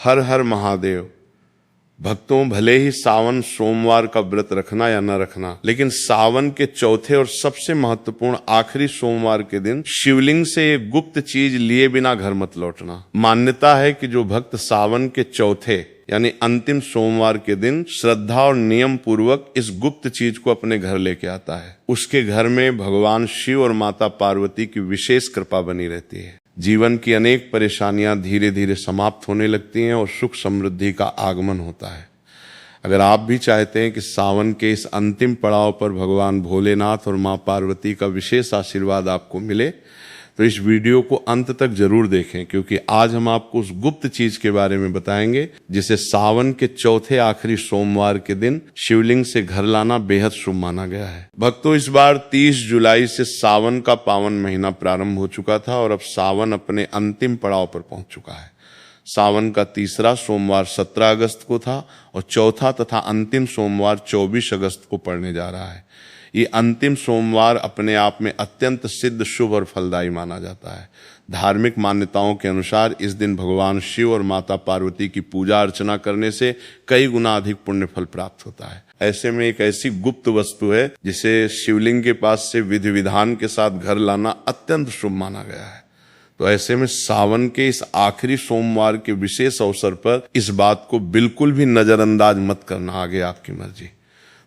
हर हर महादेव। भक्तों, भले ही सावन सोमवार का व्रत रखना या न रखना, लेकिन सावन के चौथे और सबसे महत्वपूर्ण आखिरी सोमवार के दिन शिवलिंग से एक गुप्त चीज लिए बिना घर मत लौटना। मान्यता है कि जो भक्त सावन के चौथे यानी अंतिम सोमवार के दिन श्रद्धा और नियम पूर्वक इस गुप्त चीज को अपने घर लेके आता है, उसके घर में भगवान शिव और माता पार्वती की विशेष कृपा बनी रहती है। जीवन की अनेक परेशानियां धीरे धीरे समाप्त होने लगती हैं और सुख समृद्धि का आगमन होता है। अगर आप भी चाहते हैं कि सावन के इस अंतिम पड़ाव पर भगवान भोलेनाथ और मां पार्वती का विशेष आशीर्वाद आपको मिले, तो इस वीडियो को अंत तक जरूर देखें, क्योंकि आज हम आपको उस गुप्त चीज के बारे में बताएंगे जिसे सावन के चौथे आखिरी सोमवार के दिन शिवलिंग से घर लाना बेहद शुभ माना गया है। भक्तों, इस बार 30 जुलाई से सावन का पावन महीना प्रारंभ हो चुका था और अब सावन अपने अंतिम पड़ाव पर पहुंच चुका है। सावन का तीसरा सोमवार 17 अगस्त को था और चौथा तथा अंतिम सोमवार 24 अगस्त को पड़ने जा रहा है। ये अंतिम सोमवार अपने आप में अत्यंत सिद्ध, शुभ और फलदायी माना जाता है। धार्मिक मान्यताओं के अनुसार इस दिन भगवान शिव और माता पार्वती की पूजा अर्चना करने से कई गुना अधिक पुण्य फल प्राप्त होता है। ऐसे में एक ऐसी गुप्त वस्तु है जिसे शिवलिंग के पास से विधि विधान के साथ घर लाना अत्यंत शुभ माना गया है। तो ऐसे में सावन के इस आखिरी सोमवार के विशेष अवसर पर इस बात को बिल्कुल भी नजरअंदाज मत करना, आगे आपकी मर्जी।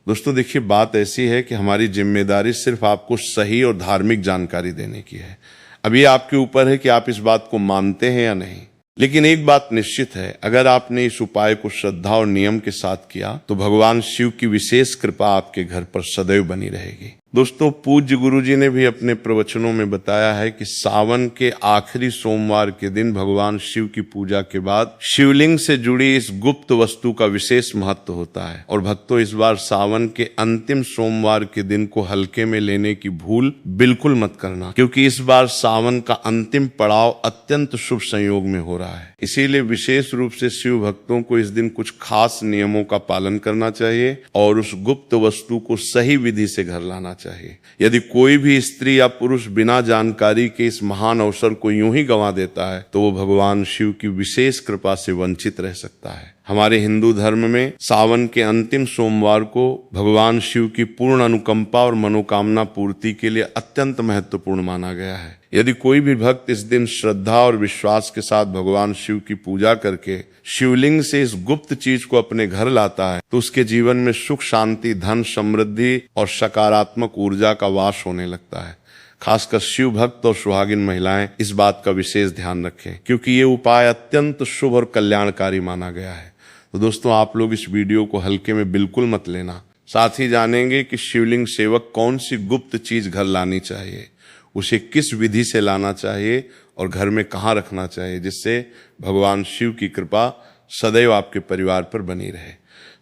दोस्तों देखिए, बात ऐसी है कि हमारी जिम्मेदारी सिर्फ आपको सही और धार्मिक जानकारी देने की है। अब ये आपके ऊपर है कि आप इस बात को मानते हैं या नहीं। लेकिन एक बात निश्चित है, अगर आपने इस उपाय को श्रद्धा और नियम के साथ किया तो भगवान शिव की विशेष कृपा आपके घर पर सदैव बनी रहेगी। दोस्तों, पूज्य गुरु जी ने भी अपने प्रवचनों में बताया है कि सावन के आखिरी सोमवार के दिन भगवान शिव की पूजा के बाद शिवलिंग से जुड़ी इस गुप्त वस्तु का विशेष महत्व होता है। और भक्तों, इस बार सावन के अंतिम सोमवार के दिन को हल्के में लेने की भूल बिल्कुल मत करना, क्योंकि इस बार सावन का अंतिम पड़ाव अत्यंत शुभ संयोग में हो रहा है। इसीलिए विशेष रूप से शिव भक्तों को इस दिन कुछ खास नियमों का पालन करना चाहिए और उस गुप्त वस्तु को सही विधि से घर लाना चाहिए। यदि कोई भी स्त्री या पुरुष बिना जानकारी के इस महान अवसर को यूं ही गंवा देता है तो वो भगवान शिव की विशेष कृपा से वंचित रह सकता है। हमारे हिंदू धर्म में सावन के अंतिम सोमवार को भगवान शिव की पूर्ण अनुकंपा और मनोकामना पूर्ति के लिए अत्यंत महत्वपूर्ण माना गया है। यदि कोई भी भक्त इस दिन श्रद्धा और विश्वास के साथ भगवान शिव की पूजा करके शिवलिंग से इस गुप्त चीज को अपने घर लाता है तो उसके जीवन में सुख, शांति, धन, समृद्धि और सकारात्मक ऊर्जा का वास होने लगता है। खासकर शिव भक्त और सुहागिन महिलाएं इस बात का विशेष ध्यान रखें, क्योंकि ये उपाय अत्यंत शुभ और कल्याणकारी माना गया है। तो दोस्तों, आप लोग इस वीडियो को हल्के में बिल्कुल मत लेना। साथ ही जानेंगे कि शिवलिंग सेवक कौन सी गुप्त चीज घर लानी चाहिए, उसे किस विधि से लाना चाहिए और घर में कहाँ रखना चाहिए, जिससे भगवान शिव की कृपा सदैव आपके परिवार पर बनी रहे।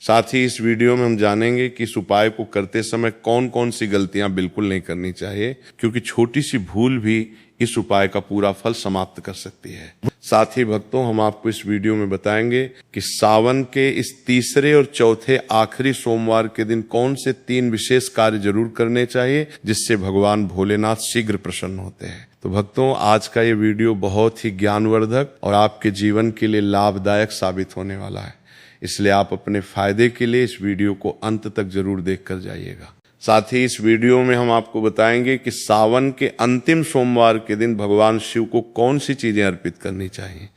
साथ ही इस वीडियो में हम जानेंगे कि इस उपाय को करते समय कौन कौन सी गलतियां बिल्कुल नहीं करनी चाहिए, क्योंकि छोटी सी भूल भी इस उपाय का पूरा फल समाप्त कर सकती है। साथ ही भक्तों, हम आपको इस वीडियो में बताएंगे कि सावन के इस तीसरे और चौथे आखिरी सोमवार के दिन कौन से 3 विशेष कार्य जरूर करने चाहिए जिससे भगवान भोलेनाथ शीघ्र प्रसन्न होते हैं। तो भक्तों, आज का ये वीडियो बहुत ही ज्ञानवर्धक और आपके जीवन के लिए लाभदायक साबित होने वाला है, इसलिए आप अपने फायदे के लिए इस वीडियो को अंत तक जरूर देखकर जाइएगा। साथ ही इस वीडियो में हम आपको बताएंगे कि सावन के अंतिम सोमवार के दिन भगवान शिव को कौन सी चीजें अर्पित करनी चाहिए,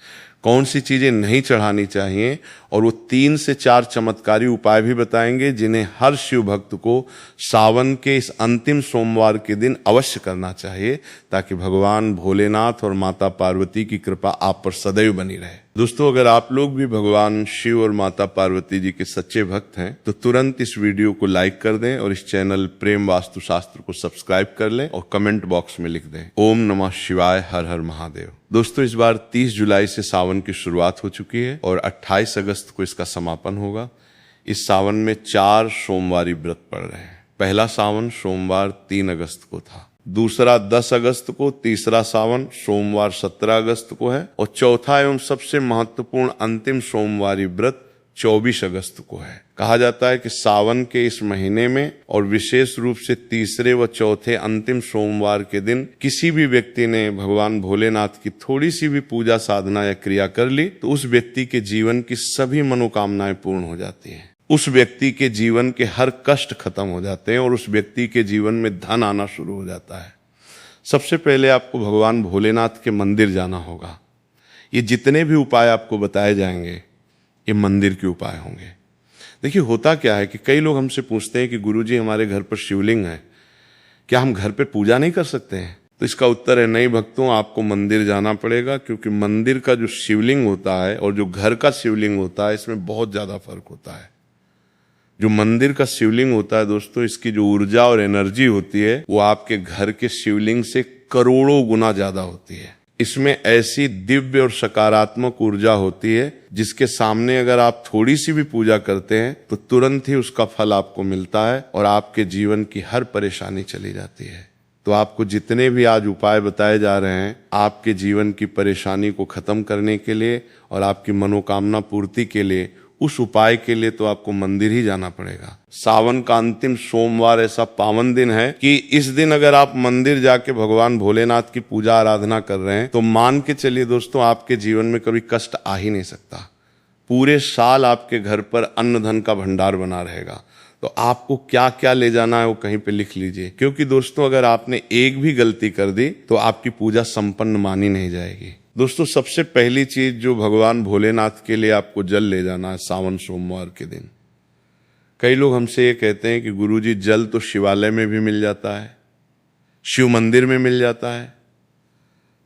कौन सी चीजें नहीं चढ़ानी चाहिए, और वो 3 से 4 चमत्कारी उपाय भी बताएंगे जिन्हें हर शिव भक्त को सावन के इस अंतिम सोमवार के दिन अवश्य करना चाहिए, ताकि भगवान भोलेनाथ और माता पार्वती की कृपा आप पर सदैव बनी रहे। दोस्तों, अगर आप लोग भी भगवान शिव और माता पार्वती जी के सच्चे भक्त हैं तो तुरंत इस वीडियो को लाइक कर दें और इस चैनल प्रेम वास्तु शास्त्र को सब्सक्राइब कर लें और कमेंट बॉक्स में लिख दें ओम नमः शिवाय, हर हर महादेव। दोस्तों, इस बार 30 जुलाई से सावन की शुरुआत हो चुकी है और 28 अगस्त को इसका समापन होगा। इस सावन में 4 सोमवारी व्रत पड़ रहे हैं। पहला सावन सोमवार 3 अगस्त को था, दूसरा 10 अगस्त को, तीसरा सावन सोमवार 17 अगस्त को है और चौथा एवं सबसे महत्वपूर्ण अंतिम सोमवारी व्रत 24 अगस्त को है। कहा जाता है कि सावन के इस महीने में और विशेष रूप से तीसरे व चौथे अंतिम सोमवार के दिन किसी भी व्यक्ति ने भगवान भोलेनाथ की थोड़ी सी भी पूजा साधना या क्रिया कर ली तो उस व्यक्ति के जीवन की सभी मनोकामनाएं पूर्ण हो जाती हैं। उस व्यक्ति के जीवन के हर कष्ट खत्म हो जाते हैं और उस व्यक्ति के जीवन में धन आना शुरू हो जाता है। सबसे पहले आपको भगवान भोलेनाथ के मंदिर जाना होगा। ये जितने भी उपाय आपको बताए जाएंगे ये मंदिर के उपाय होंगे। देखिए होता क्या है कि कई लोग हमसे पूछते हैं कि गुरुजी हमारे घर पर शिवलिंग है, क्या हम घर पे पूजा नहीं कर सकते हैं? तो इसका उत्तर है नहीं भक्तों, आपको मंदिर जाना पड़ेगा, क्योंकि मंदिर का जो शिवलिंग होता है और जो घर का शिवलिंग होता है इसमें बहुत ज्यादा फर्क होता है। जो मंदिर का शिवलिंग होता है दोस्तों, इसकी जो ऊर्जा और एनर्जी होती है वो आपके घर के शिवलिंग से करोड़ों गुना ज्यादा होती है। इसमें ऐसी दिव्य और सकारात्मक ऊर्जा होती है जिसके सामने अगर आप थोड़ी सी भी पूजा करते हैं तो तुरंत ही उसका फल आपको मिलता है और आपके जीवन की हर परेशानी चली जाती है। तो आपको जितने भी आज उपाय बताए जा रहे हैं आपके जीवन की परेशानी को खत्म करने के लिए और आपकी मनोकामना पूर्ति के लिए, उस उपाय के लिए तो आपको मंदिर ही जाना पड़ेगा। सावन का अंतिम सोमवार ऐसा पावन दिन है कि इस दिन अगर आप मंदिर जाके भगवान भोलेनाथ की पूजा आराधना कर रहे हैं तो मान के चलिए दोस्तों, आपके जीवन में कभी कष्ट आ ही नहीं सकता। पूरे साल आपके घर पर अन्न धन का भंडार बना रहेगा। तो आपको क्या क्या ले जाना है वो कहीं पे लिख लीजिए, क्योंकि दोस्तों अगर आपने एक भी गलती कर दी तो आपकी पूजा संपन्न मानी नहीं जाएगी। दोस्तों सबसे पहली चीज जो भगवान भोलेनाथ के लिए आपको जल ले जाना है सावन सोमवार के दिन। कई लोग हमसे ये कहते हैं कि गुरुजी जल तो शिवालय में भी मिल जाता है, शिव मंदिर में मिल जाता है।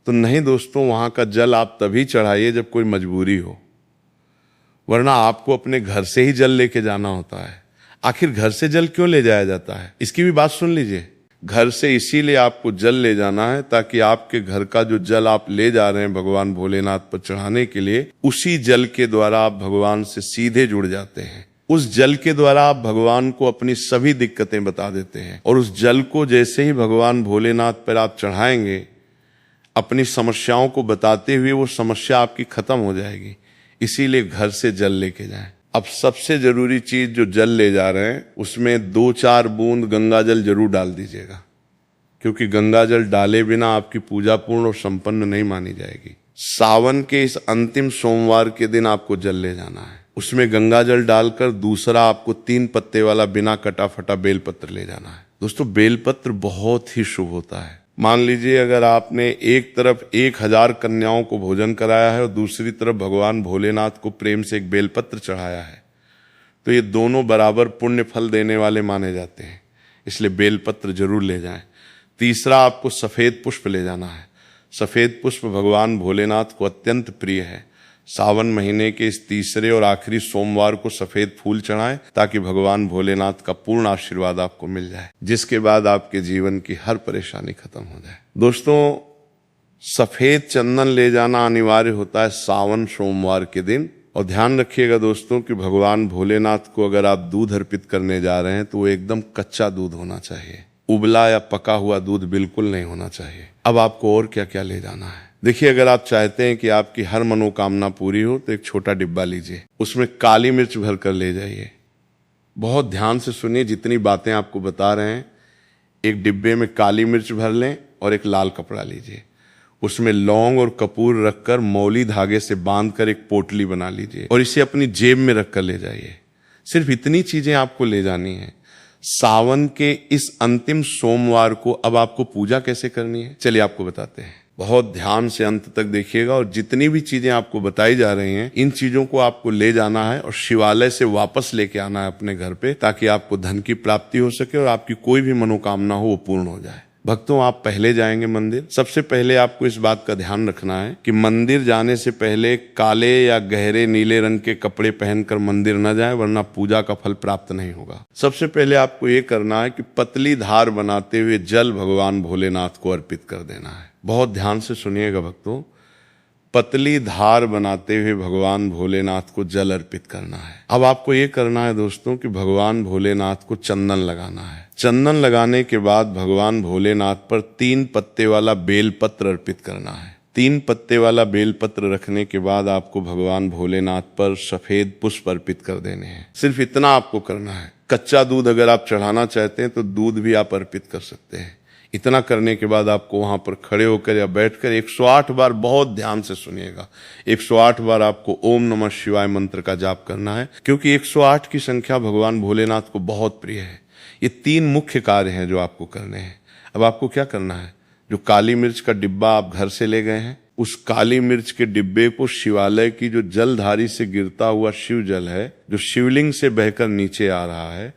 तो नहीं दोस्तों, वहां का जल आप तभी चढ़ाइए जब कोई मजबूरी हो, वरना आपको अपने घर से ही जल लेके जाना होता है। आखिर घर से जल क्यों ले जाया जाता है, इसकी भी बात सुन लीजिए। घर से इसीलिए आपको जल ले जाना है ताकि आपके घर का जो जल आप ले जा रहे हैं भगवान भोलेनाथ पर चढ़ाने के लिए, उसी जल के द्वारा आप भगवान से सीधे जुड़ जाते हैं। उस जल के द्वारा आप भगवान को अपनी सभी दिक्कतें बता देते हैं और उस जल को जैसे ही भगवान भोलेनाथ पर आप चढ़ाएंगे, अपनी समस्याओं को बताते हुए वो समस्या आपकी खत्म हो जाएगी। इसीलिए घर से जल लेके जाएं। अब सबसे जरूरी चीज जो जल ले जा रहे हैं उसमें 2-4 बूंद गंगा जल जरूर डाल दीजिएगा, क्योंकि गंगा जल डाले बिना आपकी पूजा पूर्ण और संपन्न नहीं मानी जाएगी। सावन के इस अंतिम सोमवार के दिन आपको जल ले जाना है। उसमें गंगा जल डालकर दूसरा आपको 3 पत्ते वाला बिना कटा फटा बेलपत्र ले जाना है। दोस्तों बेलपत्र बहुत ही शुभ होता है। मान लीजिए अगर आपने एक तरफ 1000 कन्याओं को भोजन कराया है और दूसरी तरफ भगवान भोलेनाथ को प्रेम से एक बेलपत्र चढ़ाया है, तो ये दोनों बराबर पुण्य फल देने वाले माने जाते हैं। इसलिए बेलपत्र जरूर ले जाएं। तीसरा आपको सफेद पुष्प ले जाना है। सफेद पुष्प भगवान भोलेनाथ को अत्यंत प्रिय है। सावन महीने के इस तीसरे और आखिरी सोमवार को सफेद फूल चढ़ाएं ताकि भगवान भोलेनाथ का पूर्ण आशीर्वाद आपको मिल जाए, जिसके बाद आपके जीवन की हर परेशानी खत्म हो जाए। दोस्तों सफेद चंदन ले जाना अनिवार्य होता है सावन सोमवार के दिन। और ध्यान रखिएगा दोस्तों कि भगवान भोलेनाथ को अगर आप दूध अर्पित करने जा रहे हैं तो वो एकदम कच्चा दूध होना चाहिए, उबला या पका हुआ दूध बिल्कुल नहीं होना चाहिए। अब आपको और क्या क्या ले जाना है, देखिए अगर आप चाहते हैं कि आपकी हर मनोकामना पूरी हो तो एक छोटा डिब्बा लीजिए, उसमें काली मिर्च भर कर ले जाइए। बहुत ध्यान से सुनिए, जितनी बातें आपको बता रहे हैं, एक डिब्बे में काली मिर्च भर लें और एक लाल कपड़ा लीजिए, उसमें लौंग और कपूर रखकर मौली धागे से बांधकर एक पोटली बना लीजिए और इसे अपनी जेब में रखकर ले जाइए। सिर्फ इतनी चीजें आपको ले जानी है। सावन के इस अंतिम सोमवार को अब आपको पूजा कैसे करनी है, चलिए आपको बताते हैं। बहुत ध्यान से अंत तक देखिएगा और जितनी भी चीजें आपको बताई जा रही हैं, इन चीजों को आपको ले जाना है और शिवालय से वापस लेके आना है अपने घर पे, ताकि आपको धन की प्राप्ति हो सके और आपकी कोई भी मनोकामना हो वो पूर्ण हो जाए। भक्तों आप पहले जाएंगे मंदिर, सबसे पहले आपको इस बात का ध्यान रखना है कि मंदिर जाने से पहले काले या गहरे नीले रंग के कपड़े पहनकर मंदिर न जाएं, वरना पूजा का फल प्राप्त नहीं होगा। सबसे पहले आपको ये करना है कि पतली धार बनाते हुए जल भगवान भोलेनाथ को अर्पित कर देना है। बहुत ध्यान से सुनिएगा भक्तों, पतली धार बनाते हुए भगवान भोलेनाथ को जल अर्पित करना है। अब आपको ये करना है दोस्तों कि भगवान भोलेनाथ को चंदन लगाना है। चंदन लगाने के बाद भगवान भोलेनाथ पर 3 पत्ते वाला बेल पत्र अर्पित करना है। 3 पत्ते वाला बेलपत्र रखने के बाद आपको भगवान भोलेनाथ पर सफेद पुष्प अर्पित कर देने हैं। सिर्फ इतना आपको करना है। कच्चा दूध अगर आप चढ़ाना चाहते हैं तो दूध भी आप अर्पित कर सकते हैं। इतना करने के बाद आपको वहां पर खड़े होकर या बैठकर 108 बार, बहुत ध्यान से सुनिएगा, 108 बार आपको ओम नमः शिवाय मंत्र का जाप करना है, क्योंकि 108 की संख्या भगवान भोलेनाथ को बहुत प्रिय है। ये 3 मुख्य कार्य हैं जो आपको करने हैं। अब आपको क्या करना है, जो काली मिर्च का डिब्बा आप घर से ले गए हैं, उस काली मिर्च के डिब्बे को शिवालय की जो जलधारी से गिरता हुआ शिव जल है, जो शिवलिंग से बहकर नीचे आ रहा है,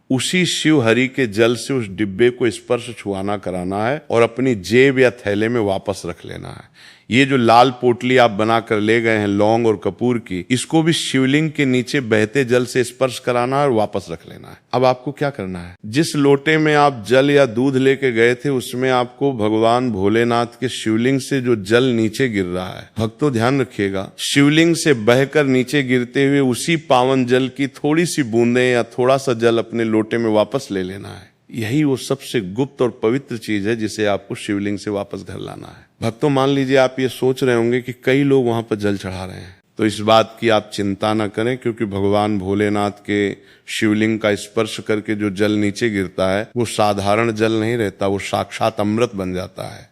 उसी शिव हरि के जल से उस डिब्बे को स्पर्श छुआना कराना है और अपनी जेब या थैले में वापस रख लेना है। ये जो लाल पोटली आप बना कर ले गए हैं लौंग और कपूर की, इसको भी शिवलिंग के नीचे बहते जल से स्पर्श कराना है और वापस रख लेना है। अब आपको क्या करना है, जिस लोटे में आप जल या दूध लेके गए थे उसमें आपको भगवान भोलेनाथ के शिवलिंग से जो जल नीचे गिर रहा है, भक्तों ध्यान रखिएगा, शिवलिंग से बहकर नीचे गिरते हुए उसी पावन जल की थोड़ी सी बूंदें या थोड़ा सा जल अपने लोटे में वापस ले लेना है। यही वो सबसे गुप्त और पवित्र चीज है जिसे आपको शिवलिंग से वापस घर लाना है। भक्तों, मान लीजिए आप ये सोच रहे होंगे कि कई लोग वहां पर जल चढ़ा रहे हैं, तो इस बात की आप चिंता न करें, क्योंकि भगवान भोलेनाथ के शिवलिंग का स्पर्श करके जो जल नीचे गिरता है वो साधारण जल नहीं रहता, वो साक्षात अमृत बन जाता है।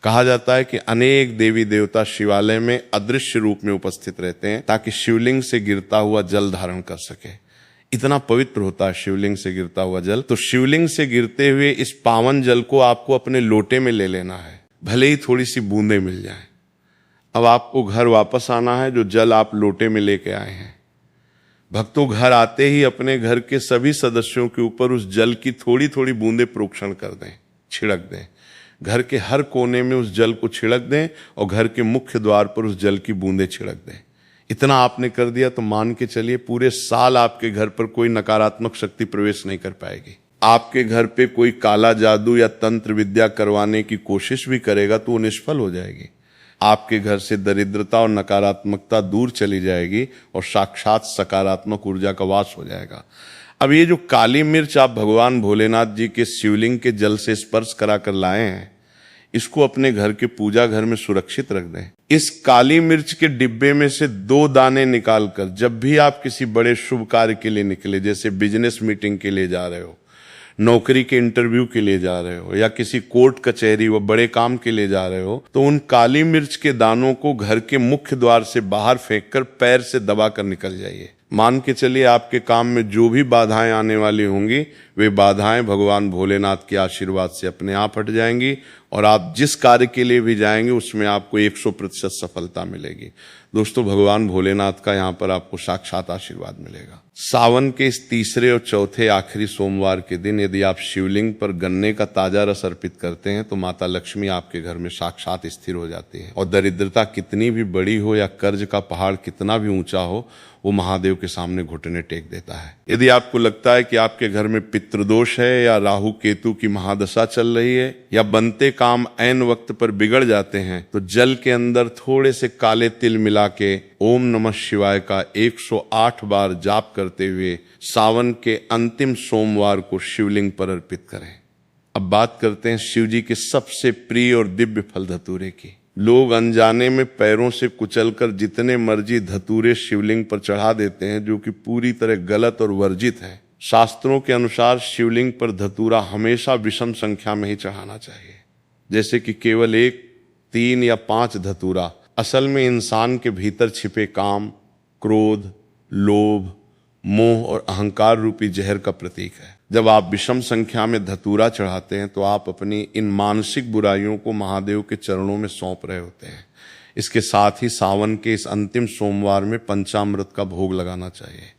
कहा जाता है कि अनेक देवी देवता शिवालय में अदृश्य रूप में उपस्थित रहते हैं ताकि शिवलिंग से गिरता हुआ जल धारण कर सके। इतना पवित्र होता है शिवलिंग से गिरता हुआ जल। तो शिवलिंग से गिरते हुए इस पावन जल को आपको अपने लोटे में ले लेना है, भले ही थोड़ी सी बूंदें मिल जाएं। अब आपको घर वापस आना है जो जल आप लोटे में लेके आए हैं। भक्तों, घर आते ही अपने घर के सभी सदस्यों के ऊपर उस जल की थोड़ी थोड़ी बूंदें प्रोक्षण कर दें, छिड़क दें। घर के हर कोने में उस जल को छिड़क दें और घर के मुख्य द्वार पर उस जल की बूंदें छिड़क दें। इतना आपने कर दिया तो मान के चलिए पूरे साल आपके घर पर कोई नकारात्मक शक्ति प्रवेश नहीं कर पाएगी। आपके घर पे कोई काला जादू या तंत्र विद्या करवाने की कोशिश भी करेगा तो वो निष्फल हो जाएगी। आपके घर से दरिद्रता और नकारात्मकता दूर चली जाएगी और साक्षात सकारात्मक ऊर्जा का वास हो जाएगा। अब ये जो काली मिर्च आप भगवान भोलेनाथ जी के शिवलिंग के जल से स्पर्श करा कर लाए हैं, इसको अपने घर के पूजा घर में सुरक्षित रख दें। इस काली मिर्च के डिब्बे में से 2 दाने निकालकर जब भी आप किसी बड़े शुभ कार्य के लिए निकले, जैसे बिजनेस मीटिंग के लिए जा रहे हो, नौकरी के इंटरव्यू के लिए जा रहे हो, या किसी कोर्ट कचहरी व बड़े काम के लिए जा रहे हो, तो उन काली मिर्च के दानों को घर के मुख्य द्वार से बाहर फेंककर पैर से दबाकर निकल जाइए। मान के चलिए आपके काम में जो भी बाधाएं आने वाली होंगी वे बाधाएं भगवान भोलेनाथ के आशीर्वाद से अपने आप हट जाएंगी और आप जिस कार्य के लिए भी जाएंगे उसमें आपको 100% सफलता मिलेगी। दोस्तों, भगवान भोलेनाथ का यहाँ पर आपको साक्षात आशीर्वाद मिलेगा। सावन के इस तीसरे और चौथे आखिरी सोमवार के दिन यदि आप शिवलिंग पर गन्ने का ताजा रस अर्पित करते हैं तो माता लक्ष्मी आपके घर में साक्षात स्थिर हो जाती है और दरिद्रता कितनी भी बड़ी हो या कर्ज का पहाड़ कितना भी ऊंचा हो, वो महादेव के सामने घुटने टेक देता है। यदि आपको लगता है कि आपके घर में पितृदोष है या राहु केतु की महादशा चल रही है या बनते काम ऐन वक्त पर बिगड़ जाते हैं, तो जल के अंदर थोड़े से काले तिल मिला के ओम नमः शिवाय का 108 बार जाप करते हुए सावन के अंतिम सोमवार को शिवलिंग पर अर्पित करें। अब बात करते हैं शिव जी के सबसे प्रिय और दिव्य फल धतूरे की। लोग अनजाने में पैरों से कुचलकर जितने मर्जी धतूरे शिवलिंग पर चढ़ा देते हैं, जो कि पूरी तरह गलत और वर्जित है। शास्त्रों के अनुसार शिवलिंग पर धतूरा हमेशा विषम संख्या में ही चढ़ाना चाहिए, जैसे कि केवल 1, 3 या 5 धतूरा असल में इंसान के भीतर छिपे काम, क्रोध, लोभ, मोह और अहंकार रूपी जहर का प्रतीक है। जब आप विषम संख्या में धतूरा चढ़ाते हैं तो आप अपनी इन मानसिक बुराइयों को महादेव के चरणों में सौंप रहे होते हैं। इसके साथ ही सावन के इस अंतिम सोमवार में पंचामृत का भोग लगाना चाहिए,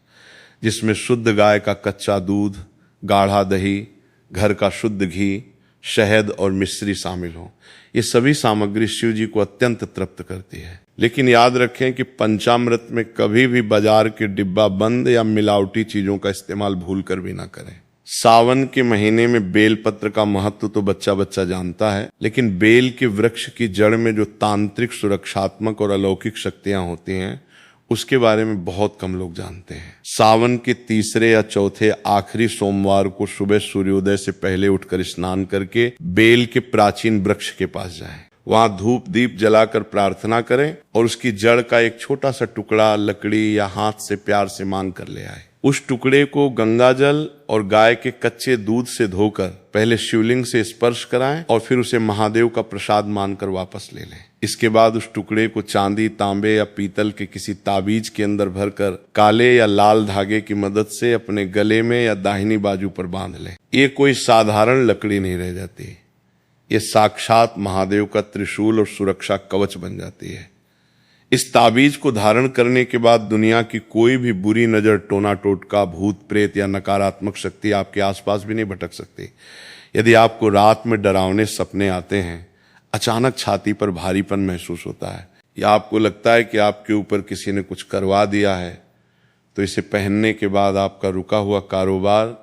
जिसमें शुद्ध गाय का कच्चा दूध, गाढ़ा दही, घर का शुद्ध घी, शहद और मिश्री शामिल हो। ये सभी सामग्री शिव जी को अत्यंत तृप्त करती है। लेकिन याद रखें कि पंचामृत में कभी भी बाजार के डिब्बा बंद या मिलावटी चीजों का इस्तेमाल भूलकर भी ना करें। सावन के महीने में बेल पत्र का महत्व तो बच्चा बच्चा जानता है, लेकिन बेल के वृक्ष की जड़ में जो तांत्रिक, सुरक्षात्मक और अलौकिक शक्तियां होती हैं उसके बारे में बहुत कम लोग जानते हैं। सावन के तीसरे या चौथे आखिरी सोमवार को सुबह सूर्योदय से पहले उठकर स्नान करके बेल के प्राचीन वृक्ष के पास जाएं। वहां धूप दीप जलाकर प्रार्थना करें और उसकी जड़ का एक छोटा सा टुकड़ा लकड़ी या हाथ से प्यार से मांग कर ले आए। उस टुकड़े को गंगाजल और गाय के कच्चे दूध से धोकर पहले शिवलिंग से स्पर्श कराएं और फिर उसे महादेव का प्रसाद मानकर वापस ले लें। इसके बाद उस टुकड़े को चांदी, तांबे या पीतल के किसी ताबीज के अंदर भरकर काले या लाल धागे की मदद से अपने गले में या दाहिनी बाजू पर बांध लें। ये कोई साधारण लकड़ी नहीं रह जाती, ये साक्षात महादेव का त्रिशूल और सुरक्षा कवच बन जाती है। इस ताबीज को धारण करने के बाद दुनिया की कोई भी बुरी नजर, टोना टोटका, भूत प्रेत या नकारात्मक शक्ति आपके आसपास भी नहीं भटक सकती। यदि आपको रात में डरावने सपने आते हैं, अचानक छाती पर भारीपन महसूस होता है या आपको लगता है कि आपके ऊपर किसी ने कुछ करवा दिया है, तो इसे पहनने के बाद आपका रुका हुआ कारोबार,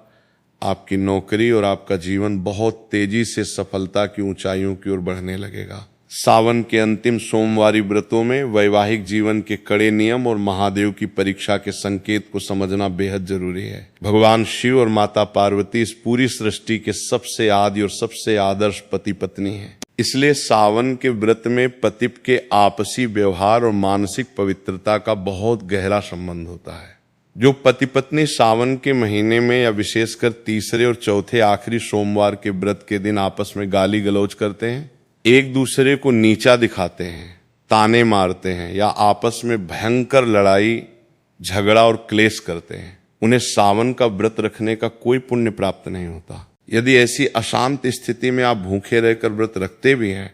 आपकी नौकरी और आपका जीवन बहुत तेजी से सफलता की ऊंचाइयों की ओर बढ़ने लगेगा। सावन के अंतिम सोमवारी व्रतों में वैवाहिक जीवन के कड़े नियम और महादेव की परीक्षा के संकेत को समझना बेहद जरूरी है। भगवान शिव और माता पार्वती इस पूरी सृष्टि के सबसे आदि और सबसे आदर्श पति पत्नी हैं। इसलिए सावन के व्रत में पति के आपसी व्यवहार और मानसिक पवित्रता का बहुत गहरा संबंध होता है। जो पति पत्नी सावन के महीने में या विशेषकर तीसरे और चौथे आखिरी सोमवार के व्रत के दिन आपस में गाली गलौज करते हैं, एक दूसरे को नीचा दिखाते हैं, ताने मारते हैं या आपस में भयंकर लड़ाई, झगड़ा और क्लेश करते हैं, उन्हें सावन का व्रत रखने का कोई पुण्य प्राप्त नहीं होता। यदि ऐसी अशांत स्थिति में आप भूखे रहकर व्रत रखते भी हैं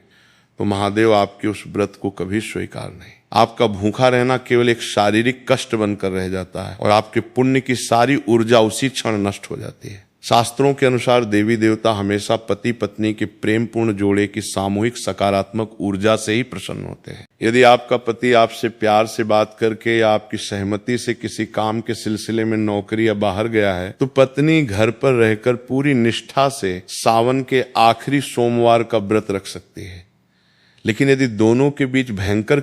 तो महादेव आपके उस व्रत को कभी स्वीकार नहीं। आपका भूखा रहना केवल एक शारीरिक कष्ट बनकर रह जाता है और आपके पुण्य की सारी ऊर्जा उसी क्षण नष्ट हो जाती है। शास्त्रों के अनुसार देवी देवता हमेशा पति पत्नी के प्रेमपूर्ण जोड़े की सामूहिक सकारात्मक ऊर्जा से ही प्रसन्न होते हैं। यदि आपका पति आपसे प्यार से बात करके या आपकी सहमति से किसी काम के सिलसिले में नौकरी या बाहर गया है, तो पत्नी घर पर रहकर पूरी निष्ठा से सावन के आखिरी सोमवार का व्रत रख सकती है। लेकिन यदि दोनों के बीच भयंकर